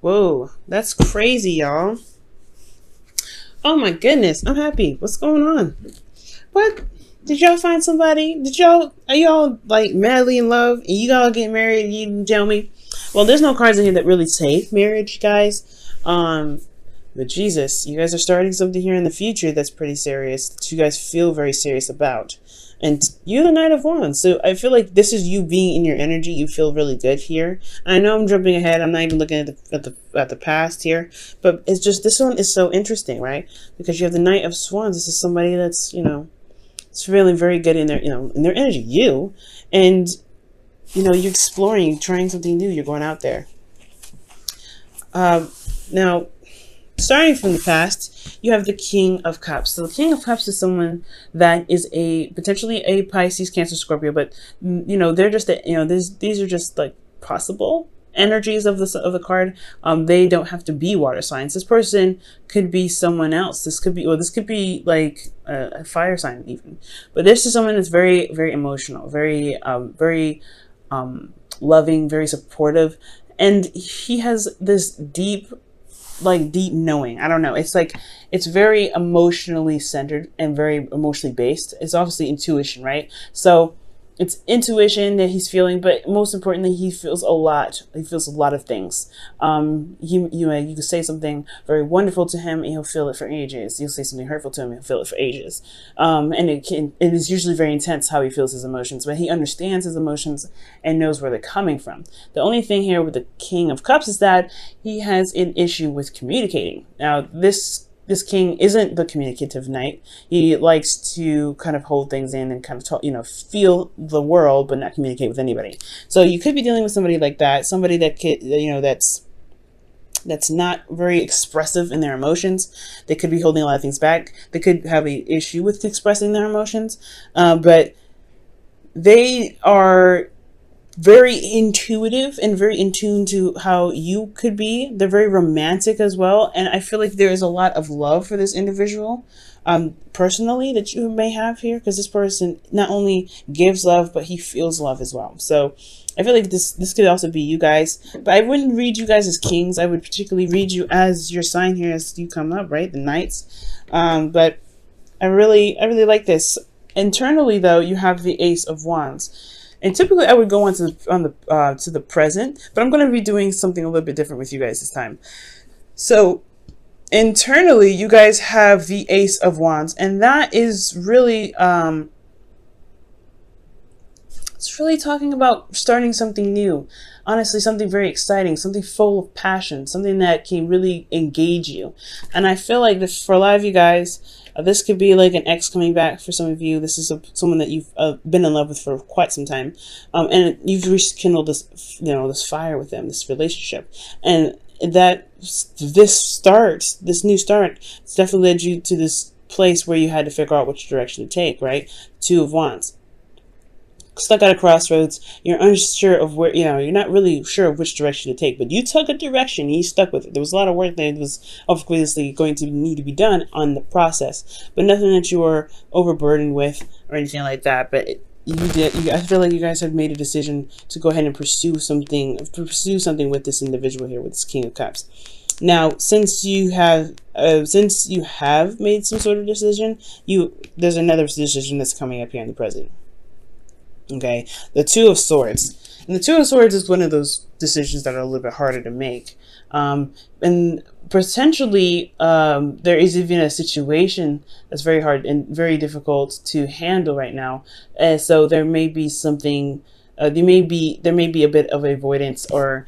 Whoa, that's crazy, y'all. Oh my goodness, I'm happy. What's going on? What? Did y'all find somebody? Are y'all like madly in love and you all get married and you didn't tell me? Well, there's no cards in here that really say marriage, guys. But Jesus, you guys are starting something here in the future that's pretty serious, that you guys feel very serious about. And you're the Knight of Wands, so I feel like this is you being in your energy. You feel really good here. And I know I'm jumping ahead. I'm not even looking at the past here, but it's just this one is so interesting, right? Because you have the Knight of Wands. This is somebody that's it's feeling very good in their in their energy. And you're exploring, you're trying something new. You're going out there. Now, starting from the past, you have the King of Cups. So the King of Cups is someone that is potentially a Pisces, Cancer, Scorpio, but they're just these are just like possible energies of the card. They don't have to be water signs. This person could be someone else. This could be like a fire sign even. But this is someone that's very, very emotional, very loving, very supportive, and he has this deep knowing. I don't know. It's like, it's very emotionally centered and very emotionally based. It's obviously intuition, right? So it's intuition that he's feeling, but most importantly, he feels a lot. He feels a lot of things. You can say something very wonderful to him and he'll feel it for ages. You'll say something hurtful to him and he'll feel it for ages. And it is usually very intense how he feels his emotions, but he understands his emotions and knows where they're coming from. The only thing here with the King of Cups is that he has an issue with communicating. Now, this king isn't the communicative knight. He likes to kind of hold things in and kind of talk, feel the world, but not communicate with anybody. So you could be dealing with somebody like that, somebody that could, that's not very expressive in their emotions. They could be holding a lot of things back. They could have an issue with expressing their emotions, but they are very intuitive and very in tune to how you could be. They're very romantic as well, and I feel like there is a lot of love for this individual personally that you may have here, because this person not only gives love, but he feels love as well. So I feel like this could also be you guys, but I wouldn't read you guys as kings. I would particularly read you as your sign here as you come up, right? The knights. But I really like this. Internally though, you have the Ace of Wands. And typically I would go on to the present, but I'm going to be doing something a little bit different with you guys this time. So internally, you guys have the Ace of Wands, and that is really, it's really talking about starting something new. Honestly, something very exciting, something full of passion, something that can really engage you. And I feel like this, for a lot of you guys, this could be like an ex coming back for some of you. This is someone that you've been in love with for quite some time. And you've rekindled this, this fire with them, this relationship. And this new start, it's definitely led you to this place where you had to figure out which direction to take, right? Two of Wands. Stuck at a crossroads, you're unsure of where, you're not really sure of which direction to take, but you took a direction and you stuck with it. There was a lot of work that was obviously going to need to be done on the process, but nothing that you were overburdened with or anything like that. But I feel like you guys have made a decision to go ahead and pursue something with this individual here, with this King of Cups. Now, since you have made some sort of decision, there's another decision that's coming up here in the present. Okay, the Two of Swords. And the Two of Swords is one of those decisions that are a little bit harder to make. And potentially, there is even a situation that's very hard and very difficult to handle right now. So there may be something, there may be a bit of avoidance or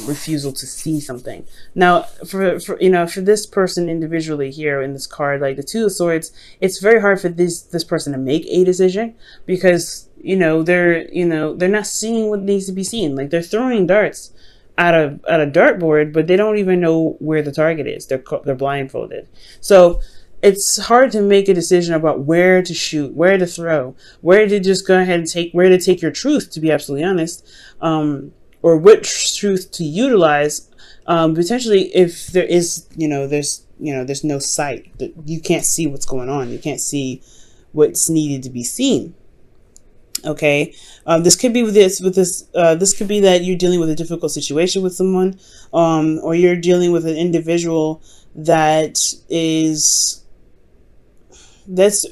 refusal to see something. Now, for this person individually here in this card, like the Two of Swords, it's very hard for this person to make a decision, because they're not seeing what needs to be seen. Like, they're throwing darts at a dartboard, but they don't even know where the target is. They're blindfolded. So it's hard to make a decision about where to shoot, where to throw, where to just go ahead and take your truth, to be absolutely honest, or which truth to utilize. Potentially, if there is, there's no sight, that you can't see what's going on. You can't see what's needed to be seen. Okay, this could be this could be that you're dealing with a difficult situation with someone, or you're dealing with an individual that is that's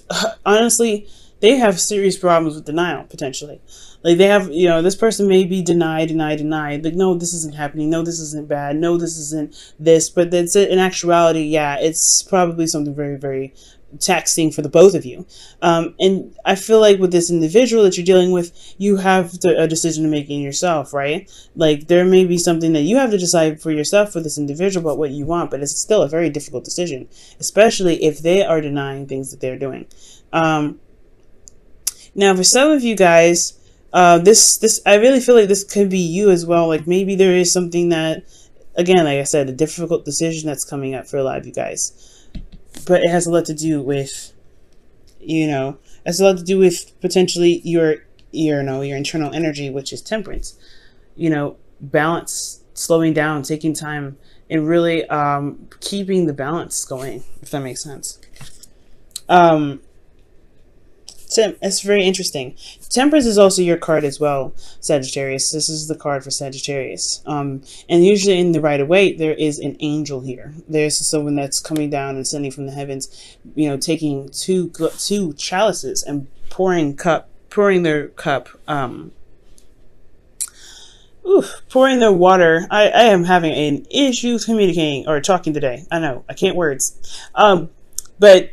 honestly, they have serious problems with denial potentially. Like they have, this person may be denied, like, no, this isn't happening, no, this isn't bad, no, this isn't this, but that's it. In actuality, yeah, it's probably something very, very taxing for the both of you. And I feel like with this individual that you're dealing with, you have a decision to make in yourself, right? Like there may be something that you have to decide for yourself for this individual about what you want, but it's still a very difficult decision, especially if they are denying things that they're doing. Now, for some of you guys, this I really feel like this could be you as well. Like maybe there is something that, again, like I said, a difficult decision that's coming up for a lot of you guys, but it has a lot to do with, has a lot to do with potentially your internal energy, which is temperance. Balance, slowing down, taking time, and really keeping the balance going, if that makes sense. It's very interesting. Temperance is also your card as well, Sagittarius. This is the card for Sagittarius. And usually in the Rider-Waite, there is an angel here. There's someone that's coming down and sending from the heavens, taking two chalices and pouring their cup, pouring their water. I am having an issue communicating or talking today. I know, I can't words. But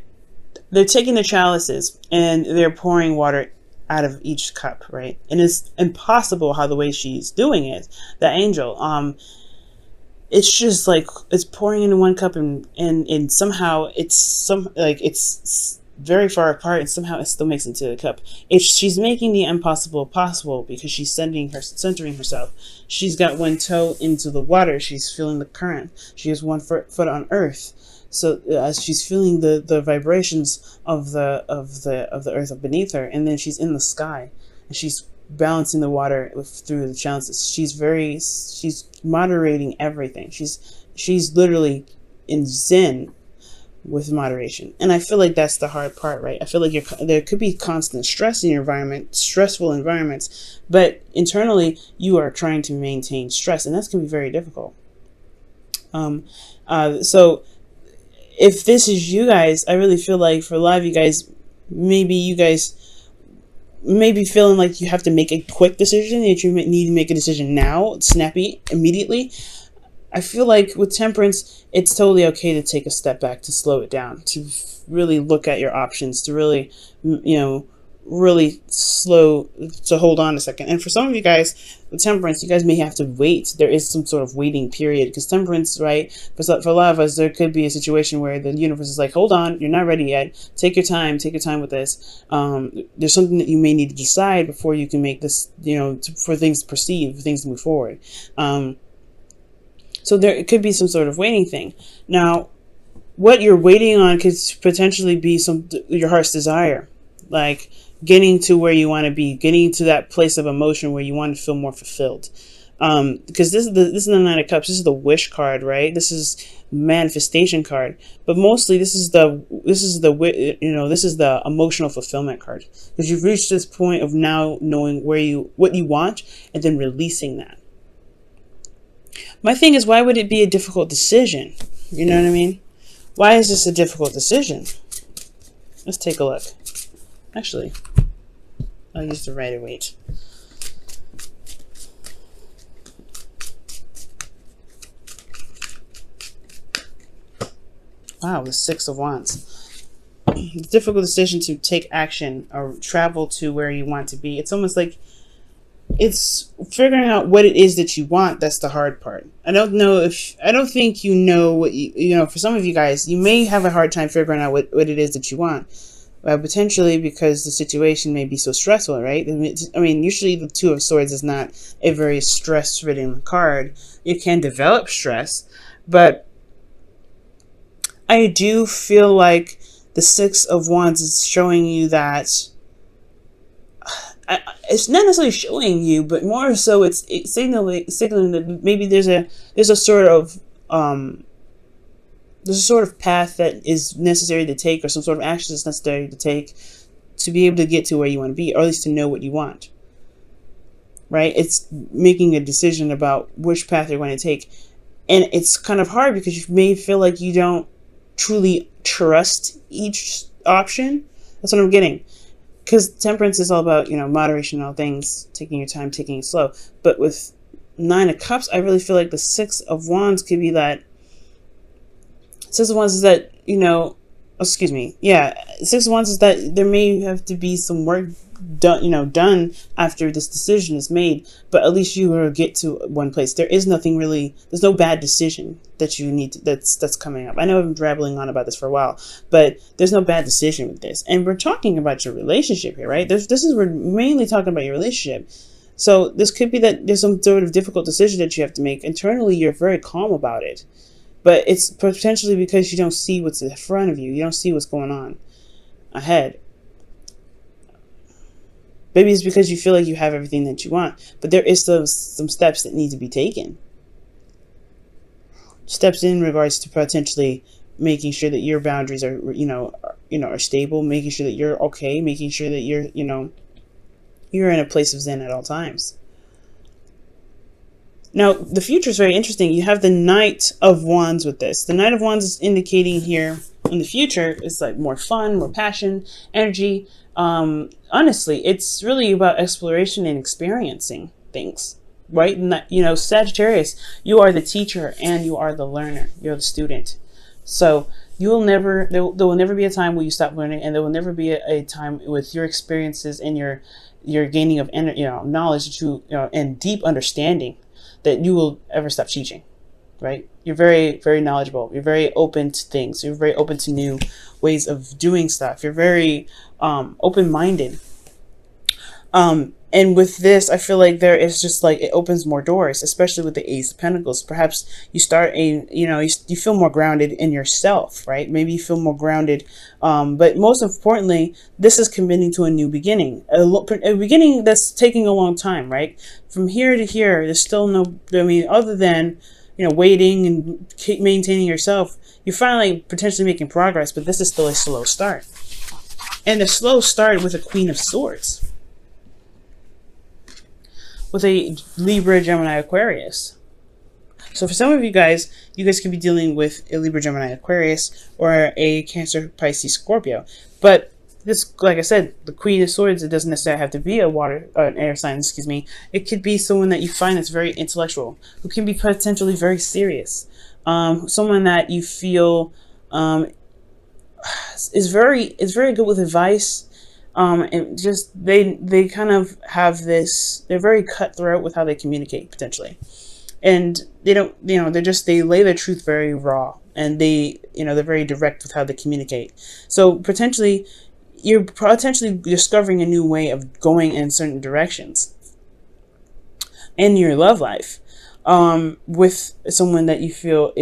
they're taking the chalices and they're pouring water out of each cup, right? And it's impossible how the way she's doing it, the angel. It's just like it's pouring into one cup and somehow it's very far apart, and somehow it still makes it into the cup. She's making the impossible possible because she's centering herself. She's got one toe into the water. She's feeling the current. She has one foot on earth. So as she's feeling the vibrations of the earth beneath her, and then she's in the sky, and she's balancing the water through the chalices. She's moderating everything. She's literally in zen with moderation, and I feel like that's the hard part, right? I feel like there could be constant stress in your environment, stressful environments, but internally you are trying to maintain stress, and that's going to be very difficult. So if this is you guys, I really feel like for a lot of you guys may be feeling like you have to make a quick decision, that you need to make a decision now, snappy, immediately. I feel like with temperance, it's totally okay to take a step back, to slow it down, to really look at your options, to really, really slow, to hold on a second. And for some of you guys with temperance, you guys may have to wait. There is some sort of waiting period, because temperance, right, for a lot of us, there could be a situation where the universe is like, hold on, you're not ready yet, take your time with this. There's something that you may need to decide before you can make this, for things to proceed, for things to move forward. So there could be some sort of waiting thing. Now, what you're waiting on could potentially be your heart's desire, like getting to where you want to be, getting to that place of emotion where you want to feel more fulfilled. Because this is the Nine of Cups. This is the wish card, right? This is manifestation card. But mostly, this is the emotional fulfillment card, because you've reached this point of now knowing what you want and then releasing that. My thing is, why would it be a difficult decision? You know what I mean? Why is this a difficult decision? Let's take a look. Actually, I'll use the Rider-Waite. Wow, the Six of Wands. It's a difficult decision to take action or travel to where you want to be. It's almost like it's figuring out what it is that you want. That's the hard part. I don't think for some of you guys, you may have a hard time figuring out what it is that you want. Potentially because the situation may be so stressful, right? I mean, usually the Two of Swords is not a very stress-ridden card. It can develop stress, but I do feel like the Six of Wands is showing you that it's not necessarily showing you, but more so it's signaling that maybe there's a sort of path that is necessary to take, or some sort of action that's necessary to take to be able to get to where you want to be, or at least to know what you want, right? It's making a decision about which path you're going to take. And it's kind of hard because you may feel like you don't truly trust each option. That's what I'm getting. Because temperance is all about, moderation in all things, taking your time, taking it slow. But with 9 of Cups, I really feel like the 6 of Wands could be that. 6 of Wands is that, excuse me. Yeah, 6 of Wands is that there may have to be some work done after this decision is made, but at least you will get to one place. There's no bad decision that you need that's coming up. I know I've been rambling on about this for a while, but there's no bad decision with this. And we're talking about your relationship here, right? We're mainly talking about your relationship. So this could be that there's some sort of difficult decision that you have to make. Internally, you're very calm about it, but it's potentially because you don't see what's in front of you. You don't see what's going on ahead. Maybe it's because you feel like you have everything that you want, but there is some steps that need to be taken. Steps in regards to potentially making sure that your boundaries are, are stable, making sure that you're okay, making sure that you're in a place of zen at all times. Now, the future is very interesting. You have the Knight of Wands with this. The Knight of Wands is indicating here in the future is like more fun, more passion, energy. Honestly, it's really about exploration and experiencing things, right? And Sagittarius, you are the teacher and you are the learner. You're the student. So there will never be a time where you stop learning, and there will never be a time with your experiences and your gaining of knowledge that and deep understanding that you will ever stop teaching, right? You're very, very knowledgeable. You're very open to things. You're very open to new ways of doing stuff. You're very open-minded. And with this, I feel like there is just like, it opens more doors, especially with the Ace of Pentacles. Perhaps you start you feel more grounded in yourself, right? Maybe you feel more grounded. But most importantly, this is committing to a new beginning, a beginning that's taking a long time, right? From here to here, there's still other than, waiting and keep maintaining yourself, you're finally potentially making progress, but this is still a slow start. And a slow start with a Queen of Swords, with a Libra, Gemini, Aquarius. So for some of you guys could be dealing with a Libra, Gemini, Aquarius, or a Cancer, Pisces, Scorpio. But this, like I said, the Queen of Swords, it doesn't necessarily have to be an air sign, excuse me. It could be someone that you find that's very intellectual, who can be potentially very serious. Someone that you feel is very good with advice. And just they kind of have this, they're very cutthroat with how they communicate potentially, and they don't, they lay their truth very raw, and they're very direct with how they communicate. So potentially you're discovering a new way of going in certain directions in your love life, with someone that you feel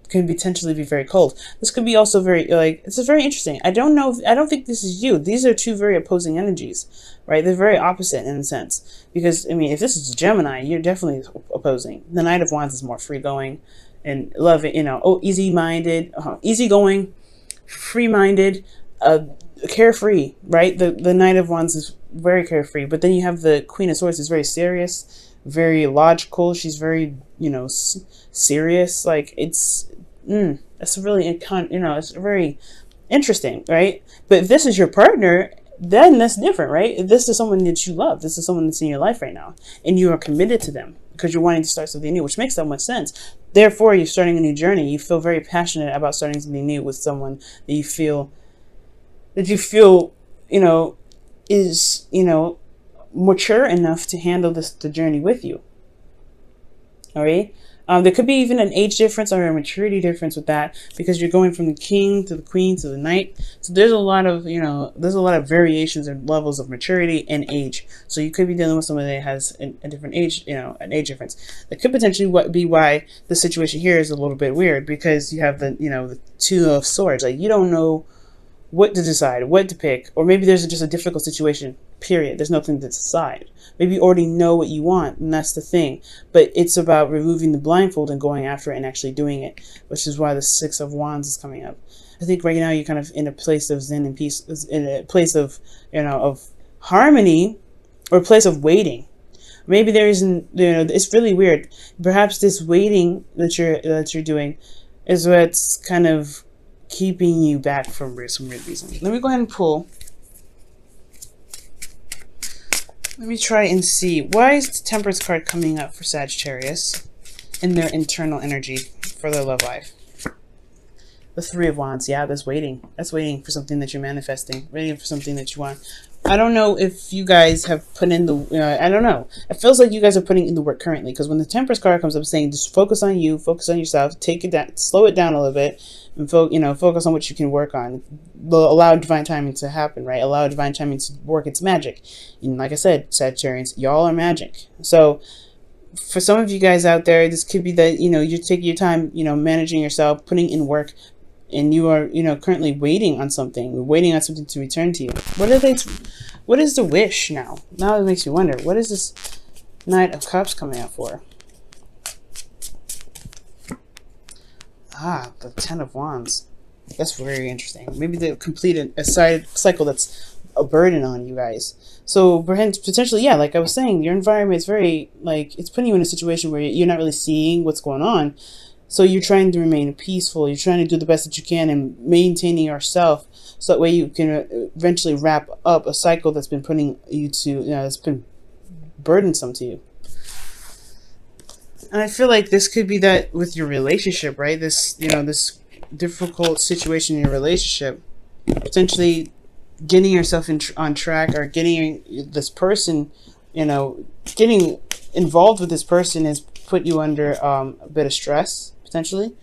can potentially be very cold. This could be also very, it's very interesting. I don't think this is you. These are two very opposing energies, right? They're very opposite in a sense, because if this is Gemini, you're definitely opposing. The Knight of Wands is more free-going and easy-minded, easygoing, free-minded, carefree, right? The Knight of Wands is very carefree, but then you have the Queen of Swords, is very serious, very logical. She's very, serious. Like it's really, it's very interesting, right? But if this is your partner, then that's different, right? If this is someone that you love, this is someone that's in your life right now, and you are committed to them because you're wanting to start something new, which makes so much sense. Therefore, you're starting a new journey. You feel very passionate about starting something new with someone that you feel is, mature enough to handle the journey with you. All right. There could be even an age difference or a maturity difference with that, because you're going from the King to the Queen to the Knight. So there's a lot of, variations and levels of maturity and age. So you could be dealing with someone that has a different age, an age difference. That could potentially be why the situation here is a little bit weird, because you have the Two of Swords. Like, you don't know what to decide, what to pick, or maybe there's just a difficult situation period. There's nothing to decide. Maybe you already know what you want, and that's the thing. But it's about removing the blindfold and going after it and actually doing it, which is why the Six of Wands is coming up. I think right now you're kind of in a place of zen and peace, in a place of, of harmony, or a place of waiting. Maybe there isn't, it's really weird. Perhaps this waiting that you're doing is what's kind of keeping you back from some weird reason. Let me go ahead and pull. Let me try and see. Why is the Temperance card coming up for Sagittarius in their internal energy for their love life? The Three of Wands. Yeah, that's waiting. That's waiting for something that you're manifesting. Waiting for something that you want. I don't know if you guys have put in the, I don't know. It feels like you guys are putting in the work currently, because when the Temperance card comes up saying just focus on you, focus on yourself, take it down, slow it down a little bit, and focus on what you can work on. Allow divine timing to happen, right? Allow divine timing to work its magic. And like I said, Sagittarians, y'all are magic. So for some of you guys out there, this could be that, you're taking your time, managing yourself, putting in work, and you are, currently waiting on something, waiting on something to return to you. What is the wish now? Now it makes me wonder, what is this Knight of Cups coming out for? Ah, the Ten of Wands. That's very interesting. Maybe they completed a cycle that's a burden on you guys. So potentially, yeah, like I was saying, your environment is very, it's putting you in a situation where you're not really seeing what's going on. So you're trying to remain peaceful. You're trying to do the best that you can and maintaining yourself, so that way you can eventually wrap up a cycle that's been putting you to, that's been burdensome to you. And I feel like this could be that with your relationship, right? This, this difficult situation in your relationship, potentially getting yourself on track, or getting this person, getting involved with this person has put you under a bit of stress, potentially.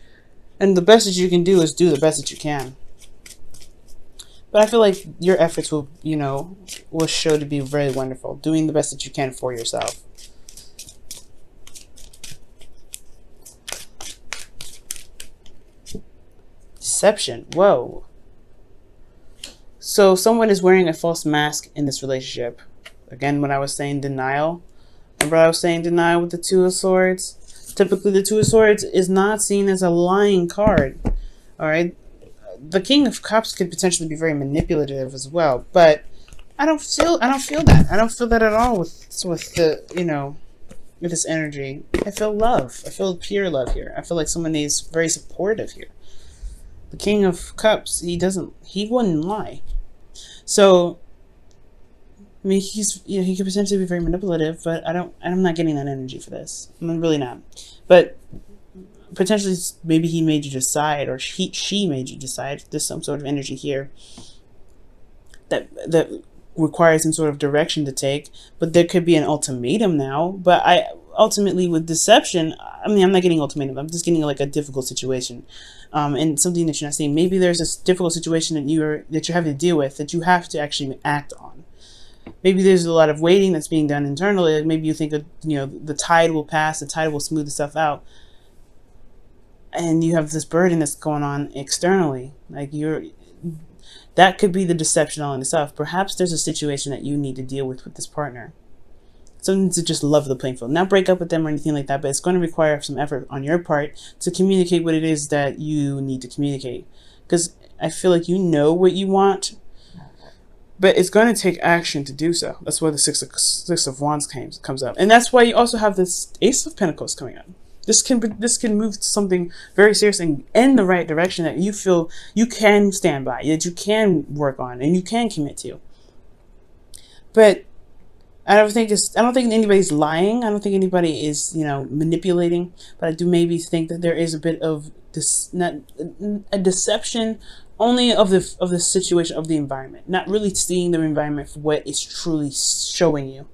And the best that you can do is do the best that you can. But I feel like your efforts will, will show to be very wonderful. Doing the best that you can for yourself. Deception. Whoa. So someone is wearing a false mask in this relationship. Again, when I was saying denial, remember I was saying denial with the Two of Swords? Typically, the Two of Swords is not seen as a lying card. All right, the King of Cups could potentially be very manipulative as well, but I don't feel that. I don't feel that at all with the with this energy. I feel love. I feel pure love here. I feel like someone is very supportive here. The King of Cups, he wouldn't lie. So I mean, he could potentially be very manipulative, but I'm not getting that energy for this. I'm really not. But potentially, maybe he made you decide, or she made you decide. There's some sort of energy here that requires some sort of direction to take. But there could be an ultimatum now. But ultimately, with deception, I mean, I'm not getting ultimatum. I'm just getting like a difficult situation, and something that you're not seeing. Maybe there's this difficult situation that you're having to deal with, that you have to actually act on. Maybe there's a lot of waiting that's being done internally. Like maybe you think, the tide will pass, the tide will smooth the stuff out, and you have this burden that's going on externally. Like that could be the deception all in itself. Perhaps there's a situation that you need to deal with this partner. Something to just level the playing field, not break up with them or anything like that. But it's going to require some effort on your part to communicate what it is that you need to communicate. Because I feel like you know what you want, but it's going to take action to do so. That's why the Six of Wands comes up. And that's why you also have this Ace of Pentacles coming up. This can move to something very serious and in the right direction that you feel you can stand by, that you can work on, and you can commit to. But I don't think anybody's lying. I don't think anybody is, manipulating. But I do maybe think that there is a bit of a deception, only of the situation, of the environment, not really seeing the environment for what it's truly showing you.